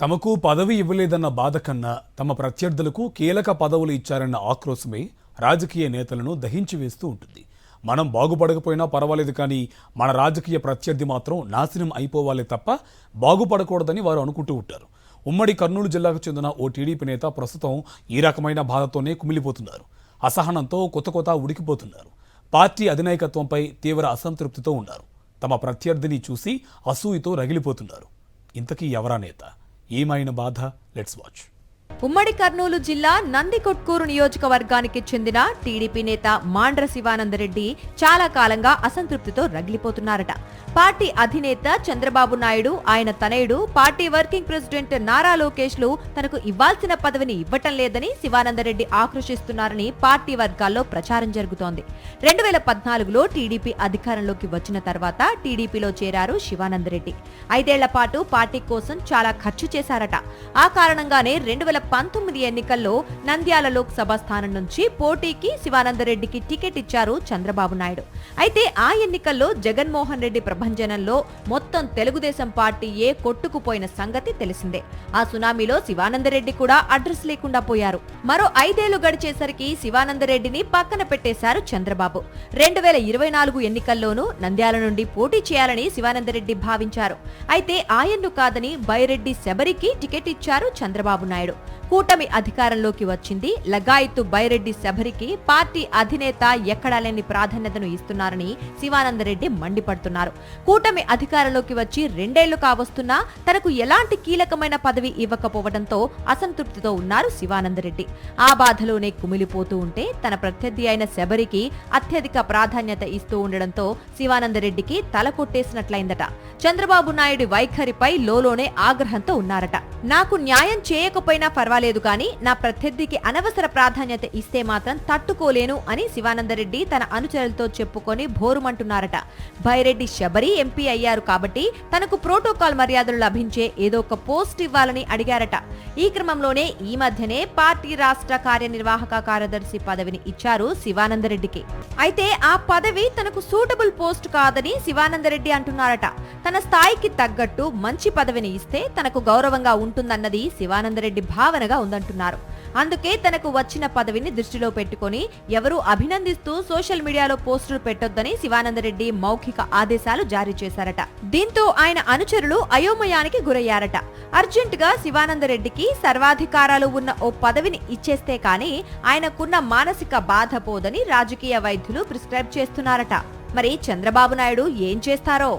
తమకు పదవి ఇవ్వలేదన్న బాధ కన్నా తమ ప్రత్యర్థులకు కీలక పదవులు ఇచ్చారన్న ఆక్రోశమే రాజకీయ నేతలను దహించి వేస్తూ ఉంటుంది. మనం బాగుపడకపోయినా పర్వాలేదు, కానీ మన రాజకీయ ప్రత్యర్థి మాత్రం నాశనం అయిపోవాలే తప్ప బాగుపడకూడదని వారు అనుకుంటూ ఉంటారు. ఉమ్మడి కర్నూలు జిల్లాకు చెందిన ఓ టీడీపీ నేత ప్రస్తుతం ఈ రకమైన బాధతోనే కుమిలిపోతున్నారు. అసహనంతో కొత్త ఉడికిపోతున్నారు. పార్టీ అధినాయకత్వంపై తీవ్ర అసంతృప్తితో ఉన్నారు. తమ ప్రత్యర్థిని చూసి అసూయతో రగిలిపోతున్నారు. ఇంతకీ ఎవరా నేత? ఏమైన బాధ? Let's watch. ఉమ్మడి కర్నూలు జిల్లా నందికొట్కూరు నియోజకవర్గానికి చెందిన టీడీపీ నేత మాండ్ర శివానందరెడ్డి చాలా కాలంగా అసంతృప్తితో రగిలిపోతున్నారట. పార్టీ అధినేత చంద్రబాబు నాయుడు, ఆయన తనయుడు party working president Nara Lokesh లు తనకు ఇవ్వాల్సిన పదవిని ఇవ్వటం లేదని శివానందరెడ్డి ఆక్రోశిస్తున్నారని పార్టీ వర్గాల్లో ప్రచారం జరుగుతోంది. 2014లో టీడీపీ అధికారంలోకి వచ్చిన తర్వాత టీడీపీలో చేరారు శివానందరెడ్డి. 5 ఏళ్ల పాటు పార్టీ కోసం చాలా ఖర్చు చేశారట. ఆ కారణంగానే 2019 ఎన్నికల్లో నంద్యాల లోక్సభ స్థానం నుంచి పోటీకి శివానందరెడ్డికి టికెట్ ఇచ్చారు చంద్రబాబు నాయుడు. అయితే ఆ ఎన్నికల్లో జగన్మోహన్ రెడ్డి ప్రభంజనంలో మొత్తం తెలుగుదేశం పార్టీయే కొట్టుకుపోయిన సంగతి తెలిసిందే. ఆ సునామీలో శివానందరెడ్డి కూడా అడ్రస్ లేకుండా పోయారు. మరో 5 ఏళ్లు గడిచేసరికి శివానందరెడ్డిని పక్కన పెట్టేశారు చంద్రబాబు. 2024 ఎన్నికల్లోనూ నంద్యాల నుండి పోటీ చేయాలని శివానందరెడ్డి భావించారు. అయితే ఆయన్ను కాదని బైరెడ్డి శబరికి టికెట్ ఇచ్చారు చంద్రబాబు నాయుడు. కూటమి అధికారంలోకి వచ్చింది. లగాయత్తు బైరెడ్డి శబరికి పార్టీ అధినేత ఎక్కడా లేని ప్రాధాన్యతను ఇస్తున్నారని శివానందరెడ్డి మండిపడుతున్నారు. కూటమి అధికారంలోకి వచ్చి 2 ఏళ్లు కావస్తున్నా తనకు ఎలాంటి కీలకమైన పదవి ఇవ్వకపోవడంతో అసంతృప్తితో ఉన్నారు శివానందరెడ్డి. ఆ బాధలోనే కుమిలిపోతూ ఉంటే తన ప్రత్యర్థి అయిన శబరికి అత్యధిక ప్రాధాన్యత ఇస్తూ ఉండడంతో శివానందరెడ్డికి తల కొట్టేసినట్లయిందట. చంద్రబాబు నాయుడు వైఖరిపై లోలోనే ఆగ్రహంతో ఉన్నారట. నాకు న్యాయం చేయకపోయినా పర్వాలేదు, కానీ నా ప్రత్యర్థికి అనవసర ప్రాధాన్యత ఇస్తే మాత్రం తట్టుకోలేను అని శివానందరెడ్డి తన అనుచరులతో చెప్పుకొని భోరుమంటున్నారట. బైరెడ్డి శబరి ఎంపీ అయ్యారు కాబట్టి తనకు ప్రోటోకాల్ మర్యాదలు లభించే ఏదో ఒక పోస్ట్ ఇవ్వాలని అడిగారట. ఈ క్రమంలోనే ఈ మధ్యనే పార్టీ రాష్ట్ర కార్యనిర్వాహక కార్యదర్శి పదవిని ఇచ్చారు శివానందరెడ్డికి. అయితే ఆ పదవి తనకు సూటబుల్ పోస్ట్ కాదని శివానందరెడ్డి అంటున్నారట. తన స్థాయికి తగ్గట్టు మంచి పదవిని ఇస్తే తనకు గౌరవంగా ఉంటుందన్నది శివానందరెడ్డి భావనగా ఉందంటున్నారు. అందుకే తనకు వచ్చిన పదవిని దృష్టిలో పెట్టుకుని ఎవరూ అభినందిస్తూ సోషల్ మీడియాలో పోస్టులు పెట్టొద్దని శివానందరెడ్డి మౌఖిక ఆదేశాలు జారీ చేశారట. దీంతో ఆయన అనుచరులు అయోమయానికి గురయ్యారట. అర్జెంటుగా శివానందరెడ్డికి సర్వాధికారాలు ఉన్న ఓ పదవిని ఇచ్చేస్తే కానీ ఆయనకున్న మానసిక బాధ పోదని రాజకీయ వైద్యులు ప్రిస్క్రైబ్ చేస్తున్నారట. మరి చంద్రబాబు నాయుడు ఏం చేస్తారో?